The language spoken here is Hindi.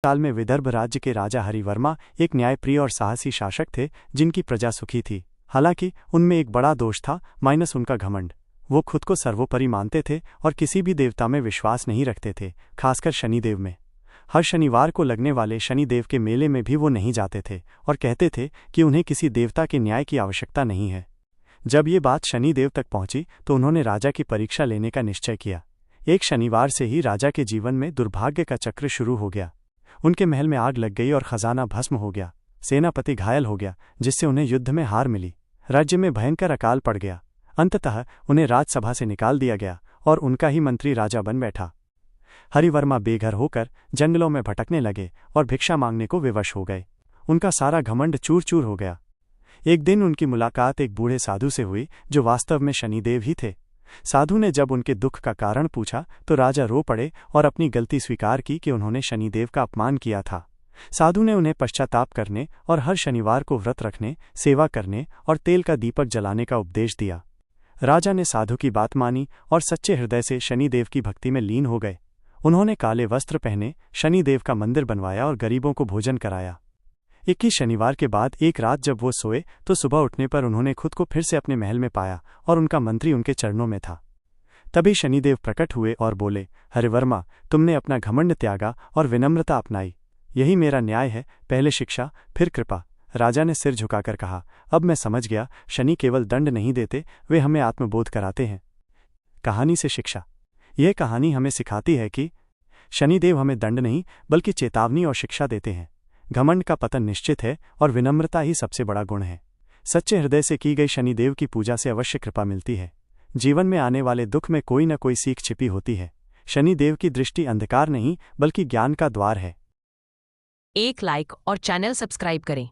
काल में विदर्भ राज्य के राजा हरिवर्मा एक न्यायप्रिय और साहसी शासक थे जिनकी प्रजा सुखी थी। हालांकि उनमें एक बड़ा दोष था, माइनस उनका घमंड। वो खुद को सर्वोपरि मानते थे और किसी भी देवता में विश्वास नहीं रखते थे, खासकर शनिदेव में। हर शनिवार को लगने वाले शनिदेव के मेले में भी वो नहीं जाते थे और कहते थे कि उन्हें किसी देवता के न्याय की आवश्यकता नहीं है। जब ये बात शनिदेव तक पहुंची तो उन्होंने राजा की परीक्षा लेने का निश्चय किया। एक शनिवार से ही राजा के जीवन में दुर्भाग्य का चक्र शुरू हो गया। उनके महल में आग लग गई और खजाना भस्म हो गया। सेनापति घायल हो गया, जिससे उन्हें युद्ध में हार मिली। राज्य में भयंकर अकाल पड़ गया। अंततः उन्हें राजसभा से निकाल दिया गया और उनका ही मंत्री राजा बन बैठा। हरिवर्मा बेघर होकर जंगलों में भटकने लगे और भिक्षा मांगने को विवश हो गए। उनका सारा घमंड चूर चूर हो गया। एक दिन उनकी मुलाकात एक बूढ़े साधु से हुई जो वास्तव में शनिदेव ही थे। साधु ने जब उनके दुख का कारण पूछा तो राजा रो पड़े और अपनी गलती स्वीकार की कि उन्होंने शनिदेव का अपमान किया था। साधु ने उन्हें पश्चाताप करने और हर शनिवार को व्रत रखने, सेवा करने और तेल का दीपक जलाने का उपदेश दिया। राजा ने साधु की बात मानी और सच्चे हृदय से शनिदेव की भक्ति में लीन हो गए। उन्होंने काले वस्त्र पहने, शनिदेव का मंदिर बनवाया और गरीबों को भोजन कराया। 21 शनिवार के बाद एक रात जब वो सोए तो सुबह उठने पर उन्होंने खुद को फिर से अपने महल में पाया और उनका मंत्री उनके चरणों में था। तभी शनिदेव प्रकट हुए और बोले, हरिवर्मा, तुमने अपना घमंड त्यागा और विनम्रता अपनाई। यही मेरा न्याय है, पहले शिक्षा फिर कृपा। राजा ने सिर झुकाकर कहा, अब मैं समझ गया, शनि केवल दंड नहीं देते, वे हमें आत्मबोध कराते हैं। कहानी से शिक्षा। यह कहानी हमें सिखाती है कि शनिदेव हमें दंड नहीं बल्कि चेतावनी और शिक्षा देते हैं। घमंड का पतन निश्चित है और विनम्रता ही सबसे बड़ा गुण है। सच्चे हृदय से की गई शनिदेव की पूजा से अवश्य कृपा मिलती है। जीवन में आने वाले दुख में कोई न कोई सीख छिपी होती है। शनिदेव की दृष्टि अंधकार नहीं बल्कि ज्ञान का द्वार है। एक लाइक और चैनल सब्सक्राइब करें।